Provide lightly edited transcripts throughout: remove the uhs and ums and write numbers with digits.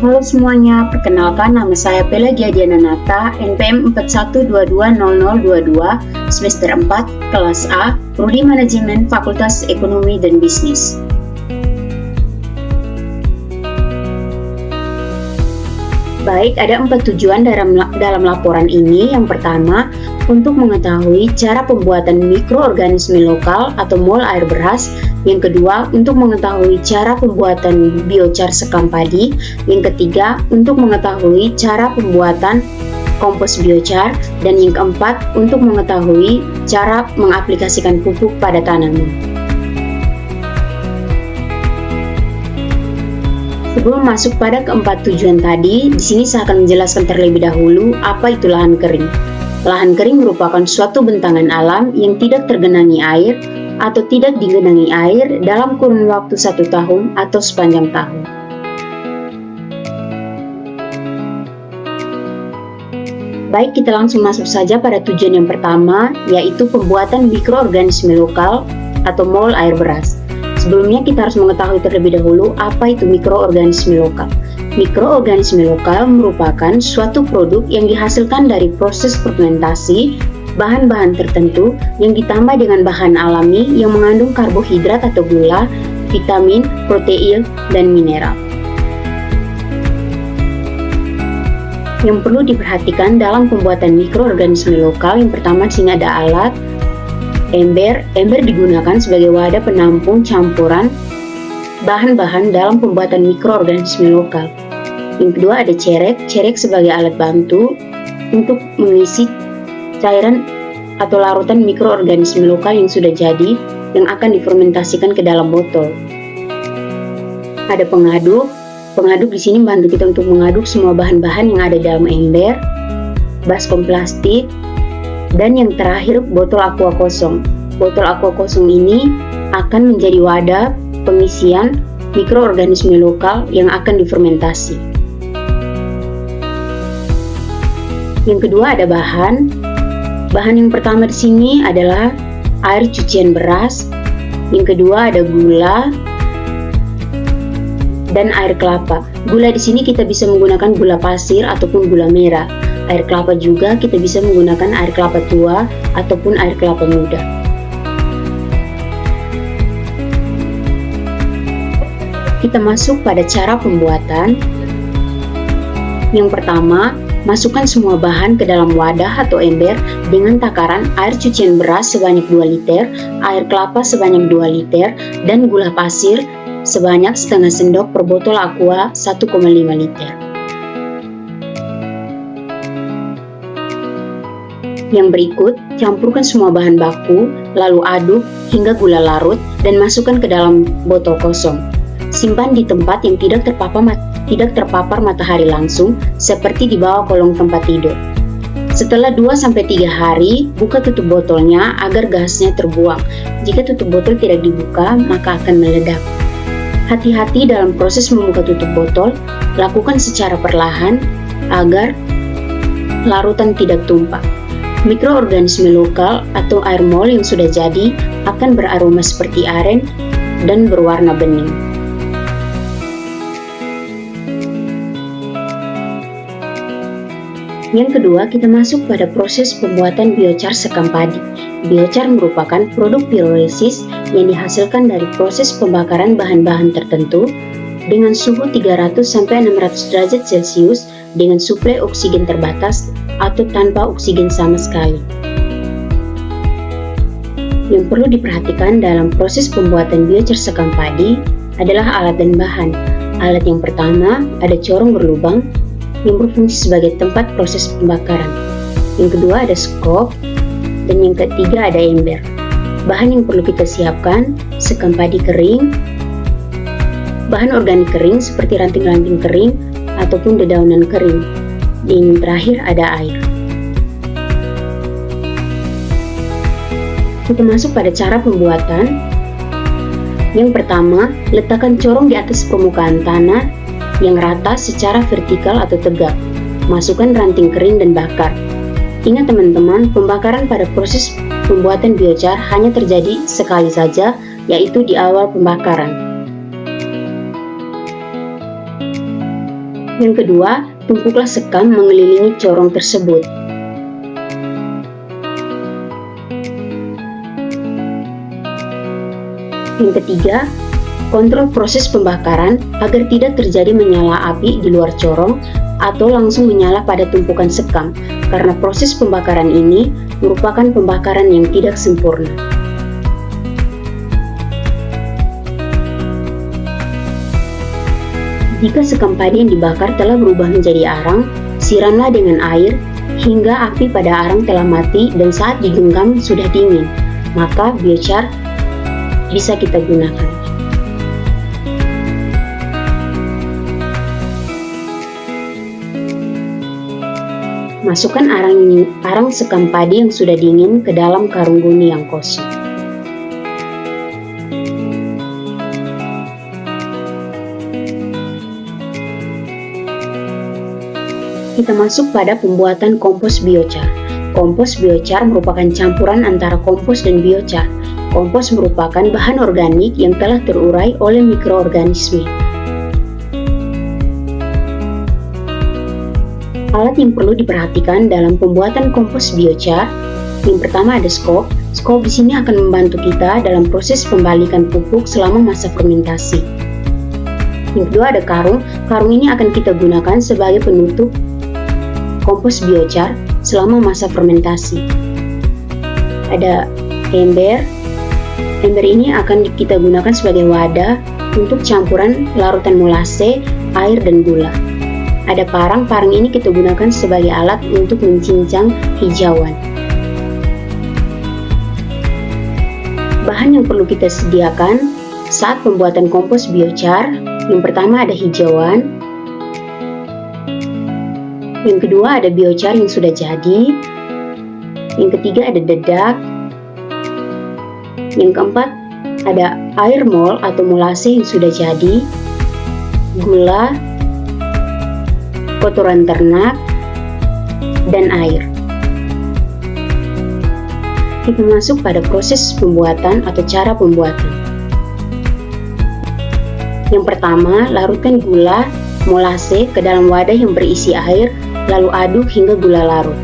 Halo semuanya, perkenalkan nama saya Pelagia Diananata, NPM 41220022, semester 4, kelas A, Prodi Manajemen Fakultas Ekonomi dan Bisnis. Baik, ada 4 tujuan dalam laporan ini. Yang pertama, untuk mengetahui cara pembuatan mikroorganisme lokal atau mol air beras. Yang kedua, untuk mengetahui cara pembuatan biochar sekam padi. Yang ketiga, untuk mengetahui cara pembuatan kompos biochar. Dan yang keempat, untuk mengetahui cara mengaplikasikan pupuk pada tanaman. Sebelum masuk pada keempat tujuan tadi, di sini saya akan menjelaskan terlebih dahulu apa itu lahan kering. Lahan kering merupakan suatu bentangan alam yang tidak tergenangi air atau tidak digenangi air dalam kurun waktu 1 tahun atau sepanjang tahun. Baik, kita langsung masuk saja pada tujuan yang pertama, yaitu pembuatan mikroorganisme lokal atau mol air beras. Sebelumnya kita harus mengetahui terlebih dahulu apa itu mikroorganisme lokal. Mikroorganisme lokal merupakan suatu produk yang dihasilkan dari proses fermentasi bahan-bahan tertentu yang ditambah dengan bahan alami yang mengandung karbohidrat atau gula, vitamin, protein, dan mineral. Yang perlu diperhatikan dalam pembuatan mikroorganisme lokal, yang pertama di sini ada alat. Ember digunakan sebagai wadah penampung campuran bahan-bahan dalam pembuatan mikroorganisme lokal. Yang kedua ada cerek sebagai alat bantu untuk mengisi cairan atau larutan mikroorganisme lokal yang sudah jadi yang akan difermentasikan ke dalam botol. Ada pengaduk di sini membantu kita untuk mengaduk semua bahan-bahan yang ada dalam ember, baskom plastik. Dan yang terakhir, botol aqua kosong. Botol aqua kosong ini akan menjadi wadah pengisian mikroorganisme lokal yang akan difermentasi. Yang kedua ada bahan. Bahan yang pertama di sini adalah air cucian beras. Yang kedua ada gula dan air kelapa. Gula di sini kita bisa menggunakan gula pasir ataupun gula merah. Air kelapa juga kita bisa menggunakan air kelapa tua ataupun air kelapa muda. Kita masuk pada cara pembuatan. Yang pertama, masukkan semua bahan ke dalam wadah atau ember dengan takaran air cucian beras sebanyak 2 liter, air kelapa sebanyak 2 liter, dan gula pasir sebanyak setengah sendok per botol aqua 1,5 liter. Yang berikut, campurkan semua bahan baku, lalu aduk hingga gula larut dan masukkan ke dalam botol kosong. Simpan di tempat yang tidak terpapar matahari langsung, seperti di bawah kolong tempat tidur. Setelah 2-3 hari, buka tutup botolnya agar gasnya terbuang. Jika tutup botol tidak dibuka, maka akan meledak. Hati-hati dalam proses membuka tutup botol, lakukan secara perlahan agar larutan tidak tumpah. Mikroorganisme lokal atau air mol yang sudah jadi akan beraroma seperti aren dan berwarna bening. Yang kedua, kita masuk pada proses pembuatan biochar sekam padi. Biochar merupakan produk pirolisis yang dihasilkan dari proses pembakaran bahan-bahan tertentu dengan suhu 300-600 derajat Celcius dengan suplai oksigen terbatas atau tanpa oksigen sama sekali. Yang perlu diperhatikan dalam proses pembuatan biochar sekam padi adalah alat dan bahan. Alat yang pertama ada corong berlubang yang berfungsi sebagai tempat proses pembakaran. Yang kedua ada skop, dan yang ketiga ada ember. Bahan yang perlu kita siapkan, sekam padi kering, bahan organik kering seperti ranting-ranting kering ataupun dedaunan kering. Dan yang terakhir ada air. Kita masuk pada cara pembuatan. Yang pertama, letakkan corong di atas permukaan tanah yang rata secara vertikal atau tegak. Masukkan ranting kering dan bakar. Ingat teman-teman, pembakaran pada proses pembuatan biochar hanya terjadi sekali saja, yaitu di awal pembakaran. Yang kedua, tumpuklah sekam mengelilingi corong tersebut. Yang ketiga, kontrol proses pembakaran agar tidak terjadi menyala api di luar corong atau langsung menyala pada tumpukan sekam, karena proses pembakaran ini merupakan pembakaran yang tidak sempurna. Jika sekam padi yang dibakar telah berubah menjadi arang, siramlah dengan air hingga api pada arang telah mati dan saat digenggam sudah dingin, maka biochar bisa kita gunakan. Masukkan arang sekam padi yang sudah dingin ke dalam karung goni yang kosong. Kita masuk pada pembuatan kompos biochar. Kompos biochar merupakan campuran antara kompos dan biochar. Kompos merupakan bahan organik yang telah terurai oleh mikroorganisme. Alat yang perlu diperhatikan dalam pembuatan kompos biochar, yang pertama ada skop. Skop di sini akan membantu kita dalam proses pembalikan pupuk selama masa fermentasi. Yang kedua ada karung. Karung ini akan kita gunakan sebagai penutup kompos biochar selama masa fermentasi. Ada ember. Ember ini akan kita gunakan sebagai wadah untuk campuran larutan molase, air, dan gula. Ada parang. Parang ini kita gunakan sebagai alat untuk mencincang hijauan. Bahan yang perlu kita sediakan saat pembuatan kompos biochar, yang pertama ada hijauan. Yang kedua ada biochar yang sudah jadi. Yang ketiga ada dedak. Yang keempat ada air mol atau molase yang sudah jadi, gula, kotoran ternak, dan air. Kita masuk pada proses pembuatan atau cara pembuatan. Yang pertama, larutkan gula molase ke dalam wadah yang berisi air, lalu aduk hingga gula larut.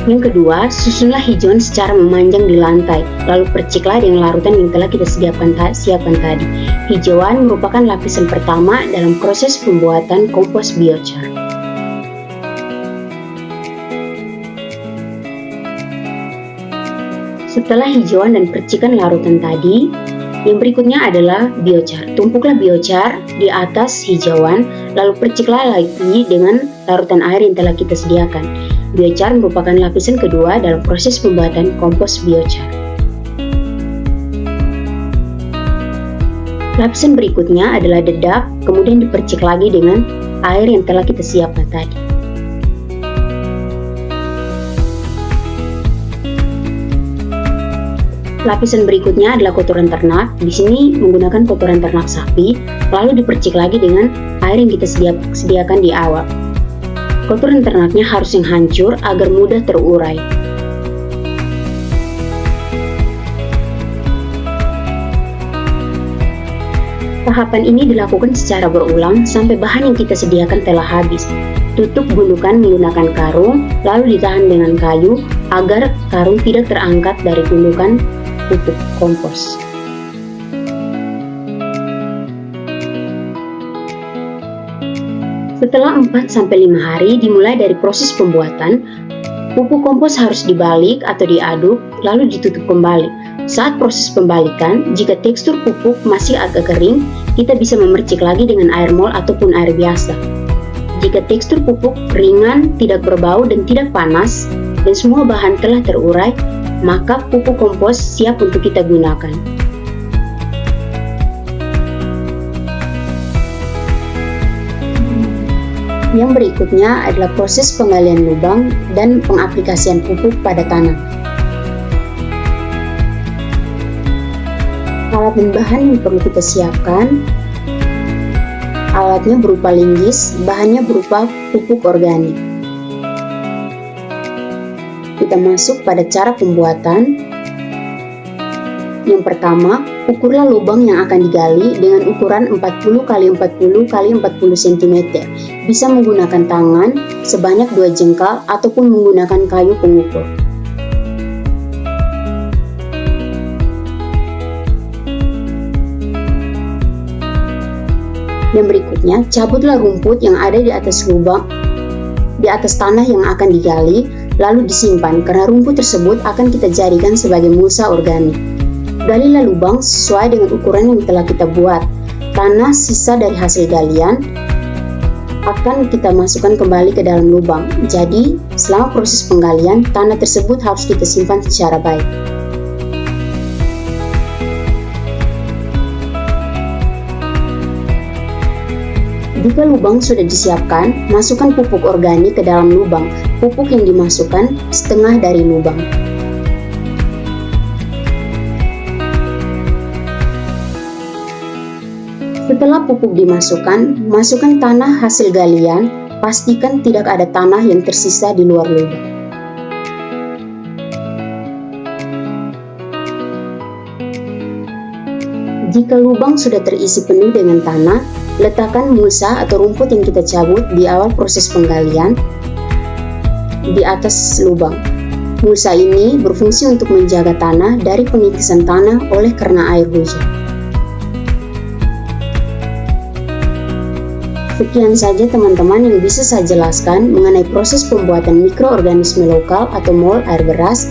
Yang kedua, susunlah hijauan secara memanjang di lantai, lalu perciklah dengan larutan yang telah kita siapkan tadi. Hijauan merupakan lapisan pertama dalam proses pembuatan kompos biochar. Setelah hijauan dan percikan larutan tadi, yang berikutnya adalah biochar. Tumpuklah biochar di atas hijauan, lalu perciklah lagi dengan larutan air yang telah kita sediakan. Biochar merupakan lapisan kedua dalam proses pembuatan kompos biochar. Lapisan berikutnya adalah dedak, kemudian dipercik lagi dengan air yang telah kita siapkan tadi. Lapisan berikutnya adalah kotoran ternak. Di sini menggunakan kotoran ternak sapi, lalu dipercik lagi dengan air yang kita sediakan di awal. Kotoran ternaknya harus yang hancur agar mudah terurai. Tahapan ini dilakukan secara berulang sampai bahan yang kita sediakan telah habis. Tutup gundukan menggunakan karung, lalu ditahan dengan kayu agar karung tidak terangkat dari gundukan pupuk kompos. Setelah 4-5 hari dimulai dari proses pembuatan, pupuk kompos harus dibalik atau diaduk lalu ditutup kembali. Saat proses pembalikan, jika tekstur pupuk masih agak kering, kita bisa memercik lagi dengan air mol ataupun air biasa. Jika tekstur pupuk ringan, tidak berbau dan tidak panas, dan semua bahan telah terurai, maka pupuk kompos siap untuk kita gunakan. Yang berikutnya adalah proses penggalian lubang dan pengaplikasian pupuk pada tanah. Alat dan bahan yang perlu kita siapkan. Alatnya berupa linggis, bahannya berupa pupuk organik. Kita masuk pada cara pembuatan. Yang pertama, ukurlah lubang yang akan digali dengan ukuran 40 x 40 x 40 cm. Bisa menggunakan tangan sebanyak 2 jengkal ataupun menggunakan kayu pengukur. Yang berikutnya, cabutlah rumput yang ada di atas lubang, di atas tanah yang akan digali, lalu disimpan karena rumput tersebut akan kita jadikan sebagai mulsa organik. Galilah lubang sesuai dengan ukuran yang telah kita buat. Tanah sisa dari hasil galian akan kita masukkan kembali ke dalam lubang. Jadi, selama proses penggalian, tanah tersebut harus kita simpan secara baik. Jika lubang sudah disiapkan, masukkan pupuk organik ke dalam lubang. Pupuk yang dimasukkan setengah dari lubang. Setelah pupuk dimasukkan, masukkan tanah hasil galian. Pastikan tidak ada tanah yang tersisa di luar lubang. Jika lubang sudah terisi penuh dengan tanah, letakkan mulsa atau rumput yang kita cabut di awal proses penggalian di atas lubang. Mulsa ini berfungsi untuk menjaga tanah dari pengikisan tanah oleh karena air hujan. Sekian saja teman-teman yang bisa saya jelaskan mengenai proses pembuatan mikroorganisme lokal atau MOL air beras,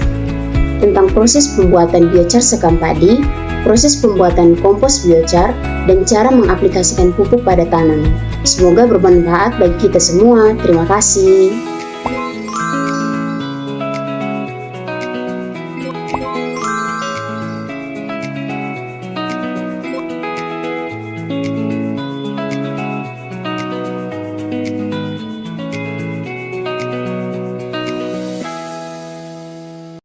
tentang proses pembuatan biochar sekam padi, proses pembuatan kompos biochar, dan cara mengaplikasikan pupuk pada tanaman. Semoga bermanfaat bagi kita semua. Terima kasih.